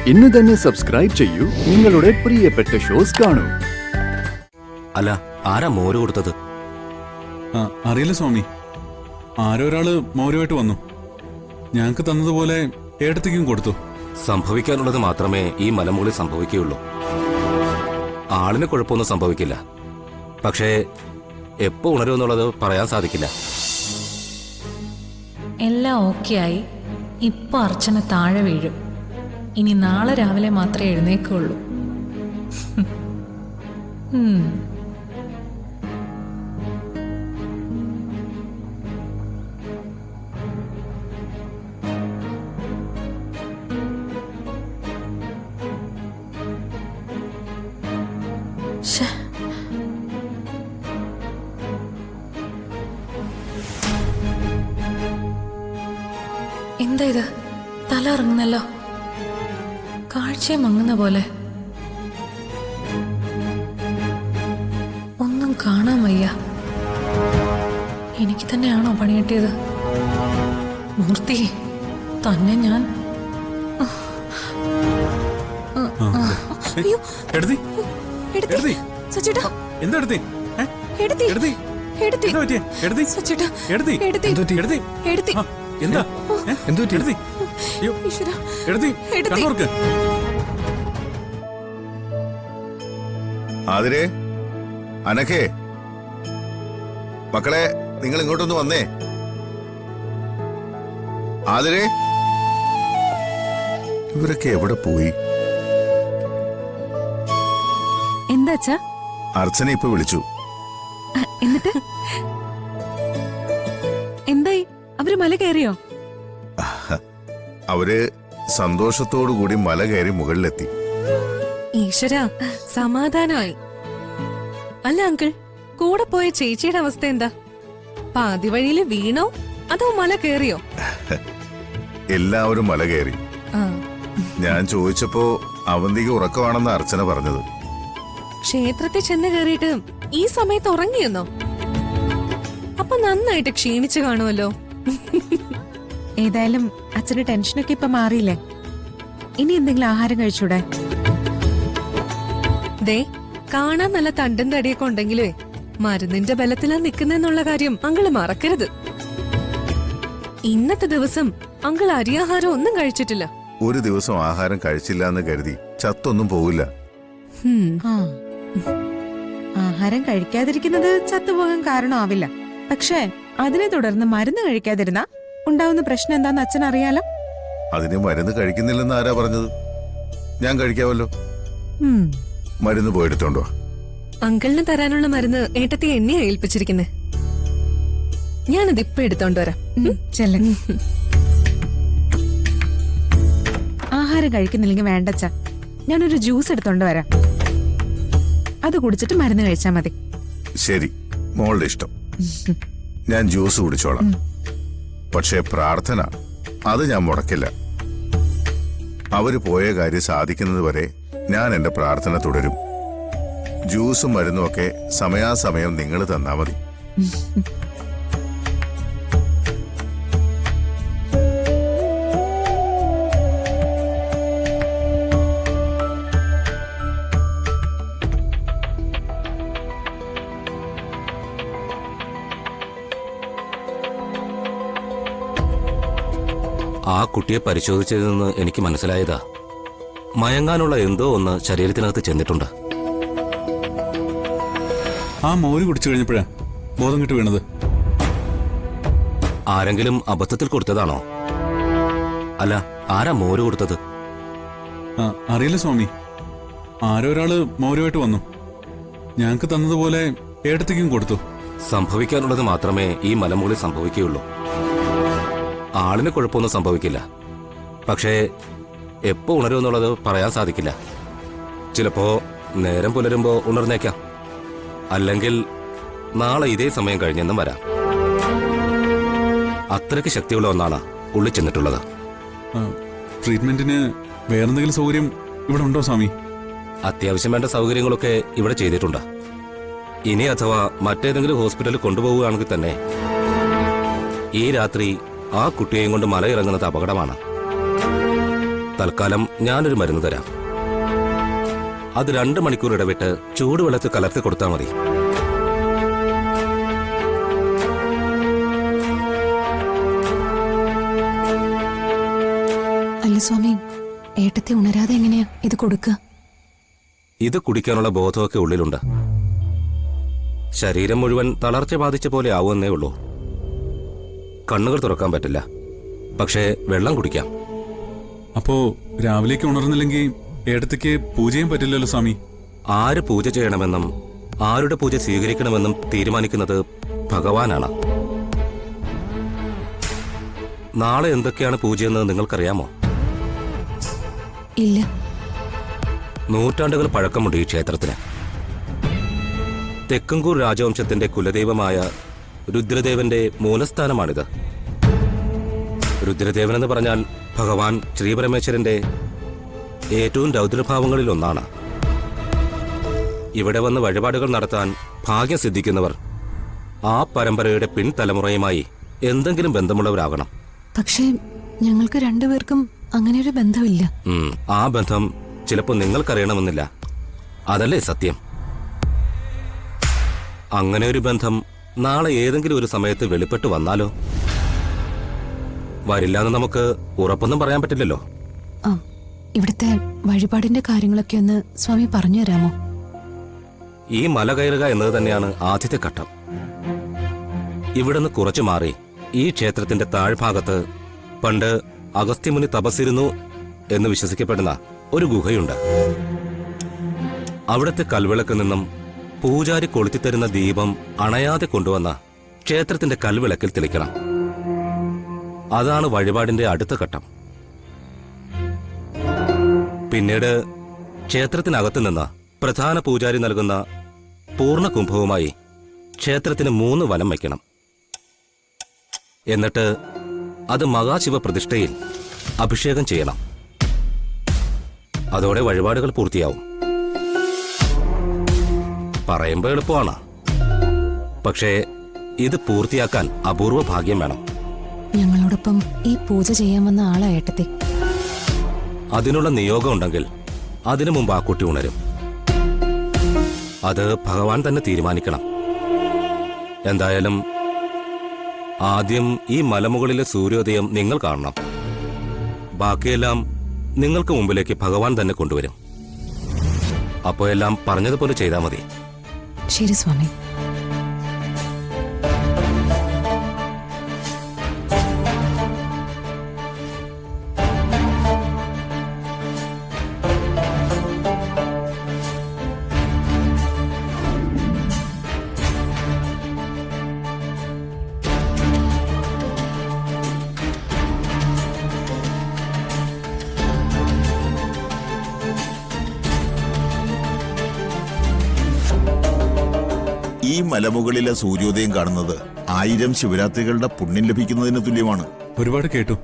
ഇന്ന് തന്നെ സബ്സ്ക്രൈബ് ചെയ്യൂ, നിങ്ങളുടെ പ്രിയപ്പെട്ട ഷോസ് കാണൂ. അല്ല, ആരാ മോര് കൊടുത്തത്? അറിയില്ല സ്വാമി. ആരോ ഒരാള് മോരുമായിട്ട് വന്നു. ഞങ്ങക്ക് തന്നതുപോലെ ഏടത്തേക്കും കൊടുത്തു. സംഭവിക്കാനുള്ളത് മാത്രമേ ഈ മലമുകളിൽ സംഭവിക്കുകയുള്ളൂ. ആളിന് കുഴപ്പമൊന്നും സംഭവിക്കില്ല. പക്ഷേ എപ്പോ ഉണരുമെന്നുള്ളത് പറയാൻ സാധിക്കില്ല. എല്ലാം ഓക്കെ ആയി. ഇപ്പൊ അർച്ചന താഴെ വീഴും. ഇനി നാളെ രാവിലെ മാത്രമേ എഴുന്നേക്കുള്ളൂ. എന്താ ഇത്? തല ഇറങ്ങുന്നല്ലോ. കാഴ്ചയെ മങ്ങുന്ന പോലെ. ഒന്നും കാണാൻ വയ്യ. എനിക്ക് തന്നെയാണോ പണി കിട്ടിയത്? മൂർത്തി, തന്നെ ഞാൻ ആതിരേ, അനഘേ, മക്കളെ നിങ്ങൾ ഇങ്ങോട്ടൊന്ന് വന്നേ. ആതിരേ, ഇവരൊക്കെ എവിടെ പോയി? എന്താ അർച്ചന ഇപ്പൊ വിളിച്ചു. എന്നിട്ട് എന്തായി? അവര് മല കയറിയോ? അവര് സന്തോഷത്തോടു കൂടി മല കയറി മുകളിലെത്തി. ഈശ്വര, സമാധാനമായി. അല്ല അങ്കിൾ, കൂടെ പോയ ചേച്ചിയുടെ അവസ്ഥ എന്താ? പാതി വഴിയില് വീണോ അതോ മല കയറിയോ? എല്ലാവരും മല കയറി. ഞാൻ ചോദിച്ചപ്പോ അവന്തിക്ക് ഉറക്കമാണെന്ന് അർച്ചന പറഞ്ഞത്. ക്ഷേത്രത്തിൽ ചെന്ന് കയറിയിട്ട് ഈ സമയത്ത് ഉറങ്ങിയെന്നോ? അപ്പൊ നന്നായിട്ട് ക്ഷീണിച്ചു കാണുമല്ലോ. ഏതായാലും അച്ഛന്റെ ടെൻഷനൊക്കെ ഇപ്പൊ മാറിയില്ലേ? ഇനി എന്തെങ്കിലും ആഹാരം കഴിച്ചൂടെ? ദേ, കാണാൻ നല്ല തണ്ടും തടിയൊക്കെ ഉണ്ടെങ്കിലേ മരുന്നിന്റെ ബലത്തിലാ നിക്കുന്നെന്നുള്ള കാര്യം അങ്കിള് മറക്കരുത്. ഇന്നത്തെ ദിവസം അങ്കിൾ അരിയാഹാരം ഒന്നും കഴിച്ചിട്ടില്ല. ഒരു ദിവസം ആഹാരം കഴിച്ചില്ല എന്ന് കരുതി ചത്തൊന്നും പോകില്ല. ആഹാരം കഴിക്കാതിരിക്കുന്നത് ചത്തുപോകാൻ കാരണമാവില്ല. പക്ഷേ അതിനെ തുടർന്ന് മരുന്ന് കഴിക്കാതിരുന്ന ഉണ്ടാവുന്ന പ്രശ്നം എന്താന്ന് അച്ഛൻ അറിയാലോ. അതിന് മരുന്ന് കഴിക്കുന്നില്ലെന്ന് ആരാ പറഞ്ഞത്? ഞാൻ കഴിക്കാമല്ലോ. മരുന്ന് പോയെടുത്തോണ്ടോ? അങ്കിളിന് തരാനുള്ള മരുന്ന് ഏട്ടത്തി എന്നെയാ ഏൽപ്പിച്ചിരിക്കുന്നേ. ഞാനത് ഇപ്പൊ എടുത്തോണ്ട് വരാം. ആഹാരം കഴിക്കുന്നില്ലെങ്കിൽ വേണ്ടച്ച, ഞാനൊരു ജ്യൂസ് എടുത്തോണ്ട് വരാം. അത് കുടിച്ചിട്ട് മരുന്ന് കഴിച്ചാ മതി. ശരി, മോളുടെ ഇഷ്ടം. ഞാൻ ജ്യൂസ് കുടിച്ചോളാം. പക്ഷേ പ്രാർത്ഥന അത് ഞാൻ മുടക്കില്ല. അവര് പോയ കാര്യം സാധിക്കുന്നത് വരെ ഞാൻ എന്റെ പ്രാർത്ഥന തുടരും. ജ്യൂസും മരുന്നും ഒക്കെ സമയാസമയം നിങ്ങൾ തന്നാ മതി. ആ കുട്ടിയെ പരിശോധിച്ചതിൽ നിന്ന് എനിക്ക് മനസ്സിലായതാ, മയങ്ങാനുള്ള എന്തോ ഒന്ന് ശരീരത്തിനകത്ത് ചെന്നിട്ടുണ്ട്. ആ മോര് കുടിച്ചു കഴിഞ്ഞപ്പോഴാ ബോധം കെട്ട് വീണത്. ആരെങ്കിലും അബദ്ധത്തിൽ കൊടുത്തതാണോ? അല്ല, ആരാ മോര് കൊടുത്തത്? അറിയില്ല സ്വാമി. ആരോ ഒരാള് മോരുമായിട്ട് വന്നു. ഞങ്ങക്ക് തന്നതുപോലെ ഏടത്തേക്കും കൊടുത്തു. സംഭവിക്കാനുള്ളത് മാത്രമേ ഈ മലമുകളിൽ സംഭവിക്കുകയുള്ളൂ. ആളിന് കുഴപ്പമൊന്നും സംഭവിക്കില്ല. പക്ഷേ എപ്പോ ഉണരുമെന്നുള്ളത് പറയാൻ സാധിക്കില്ല. ചിലപ്പോ നേരം പുലരുമ്പോ ഉണർന്നേക്കാം. അല്ലെങ്കിൽ നാളെ ഇതേ സമയം കഴിഞ്ഞെന്നും വരാം. അത്രയ്ക്ക് ശക്തിയുള്ള ഒന്നാണ് ഉള്ളിൽ ചെന്നിട്ടുള്ളത്. ട്രീറ്റ്മെന്റിന് വേറെന്തെങ്കിലും സൗകര്യം ഇവിടെ ഉണ്ടോ സ്വാമി? അത്യാവശ്യം വേണ്ട സൗകര്യങ്ങളൊക്കെ ഇവിടെ ചെയ്തിട്ടുണ്ട്. ഇനി അഥവാ മറ്റേതെങ്കിലും ഹോസ്പിറ്റലിൽ കൊണ്ടുപോവുകയാണെങ്കിൽ തന്നെ ഈ രാത്രി ആ കുട്ടിയെയും കൊണ്ട് മലയിറങ്ങുന്നത് അപകടമാണ്. തൽക്കാലം ഞാനൊരു മരുന്ന് തരാം. അത് 2 മണിക്കൂർ ഇടവിട്ട് ചൂടുവെള്ളത്തിൽ കലർത്തി കൊടുത്താൽ മതി. അല്ല സ്വാമി, ഏട്ടത്തെ ഉണരാതെ എങ്ങനെയാ ഇത് കൊടുക്കുക? ഇത് കുടിക്കാനുള്ള ബോധമൊക്കെ ഉള്ളിലുണ്ട്. ശരീരം മുഴുവൻ തളർച്ച ബാധിച്ച പോലെ ആവുമെന്നേ ഉള്ളൂ. കണ്ണുകൾ തുറക്കാൻ പറ്റില്ല, പക്ഷേ വെള്ളം കുടിക്കാം. അപ്പോ രാവിലേക്ക് ഉണർന്നില്ലെങ്കിൽ ഏടത്തേക്ക് പൂജ ചെയ്യാൻ പറ്റില്ലല്ലോ സ്വാമി. ആര് പൂജ ചെയ്യണമെന്നും ആരുടെ പൂജ സ്വീകരിക്കണമെന്നും തീരുമാനിക്കുന്നത് ഭഗവാനാണ്. നാളെ എന്തൊക്കെയാണ് പൂജയെന്ന് നിങ്ങൾക്കറിയാമോ? ഇല്ല. നൂറ്റാണ്ടുകൾ പഴക്കമുണ്ട് ഈ ക്ഷേത്രത്തിന്. തെക്കങ്കൂർ രാജവംശത്തിന്റെ കുലദൈവമായ രുദ്രദേവന്റെ മൂലസ്ഥാനമാണിത്. രുദ്രദേവൻ എന്ന് പറഞ്ഞാൽ ഭഗവാൻ ശ്രീപരമേശ്വരന്റെ ഏറ്റവും രൗദ്രഭാവങ്ങളിൽ ഒന്നാണ്. ഇവിടെ വന്ന് വഴിപാടുകൾ നടത്താൻ ഭാഗ്യം സിദ്ധിക്കുന്നവർ ആ പരമ്പരയുടെ പിൻതലമുറയുമായി എന്തെങ്കിലും ബന്ധമുള്ളവരാകണം. പക്ഷേ ഞങ്ങൾക്ക് രണ്ടുപേർക്കും അങ്ങനെ ഒരു ബന്ധമില്ല. ആ ബന്ധം ചിലപ്പോൾ നിങ്ങൾക്കറിയണമെന്നില്ല. അതല്ലേ സത്യം? അങ്ങനെ ഒരു ബന്ധം നാളെ ഏതെങ്കിലും ഒരു സമയത്ത് വെളിപ്പെട്ടു വന്നാലോ? വരില്ലാന്ന് നമുക്ക് ഉറപ്പൊന്നും പറയാൻ പറ്റില്ലല്ലോ. ആ, ഇവിടുത്തെ വഴിപാടിന്റെ കാര്യങ്ങളൊക്കെ ഒന്ന് സ്വാമി പറഞ്ഞു തരാമോ? ഈ മല കയറുക എന്നത് തന്നെയാണ് ആദ്യത്തെ ഘട്ടം. ഇവിടുന്ന് കുറച്ചു മാറി ഈ ക്ഷേത്രത്തിന്റെ താഴ്ഭാഗത്ത് പണ്ട് അഗസ്ത്യമുനി തപസ്സിരുന്നു എന്ന് വിശ്വസിക്കപ്പെടുന്ന ഒരു ഗുഹയുണ്ട്. അവിടുത്തെ കൽവിളക്കിൽ നിന്നും പൂജാരി കൊളുത്തിത്തരുന്ന ദീപം അണയാതെ കൊണ്ടുവന്ന ക്ഷേത്രത്തിന്റെ കൽവിളക്കിൽ തെളിക്കണം. അതാണ് വഴിപാടിന്റെ അടുത്ത ഘട്ടം. പിന്നീട് ക്ഷേത്രത്തിനകത്ത് നിന്ന് പ്രധാന പൂജാരി നൽകുന്ന പൂർണ്ണ കുംഭവുമായി ക്ഷേത്രത്തിന് 3 വലം വയ്ക്കണം. എന്നിട്ട് അത് മഹാശിവ പ്രതിഷ്ഠയിൽ അഭിഷേകം ചെയ്യണം. അതോടെ വഴിപാടുകൾ പൂർത്തിയാവും. പറയുമ്പോൾ എളുപ്പമാണ്, പക്ഷേ ഇത് പൂർത്തിയാക്കാൻ അപൂർവ ഭാഗ്യം വേണം. ഞങ്ങളോടൊപ്പം ഈ പൂജ ചെയ്യാൻ വന്ന ആളാ ഏട്ടത്തെ. അതിനുള്ള നിയോഗം ഉണ്ടെങ്കിൽ അതിനു മുമ്പ് ആ കുട്ടി ഉണരും. അത് ഭഗവാൻ തന്നെ തീരുമാനിക്കണം. എന്തായാലും ആദ്യം ഈ മലമുകളിലെ സൂര്യോദയം നിങ്ങൾ കാണണം. ബാക്കിയെല്ലാം നിങ്ങൾക്ക് മുമ്പിലേക്ക് ഭഗവാൻ തന്നെ കൊണ്ടുവരും. അപ്പോ എല്ലാം പറഞ്ഞതുപോലെ ചെയ്താൽ മതി. ശരി സ്വാമി. ഈ മലമുകളിലെ സൂര്യോദയം കാണുന്നത് 1000 ശിവരാത്രികളുടെ പുണ്യം ലഭിക്കുന്നതിന് തുല്യമാണ്. ഒരുപാട് കേട്ടു.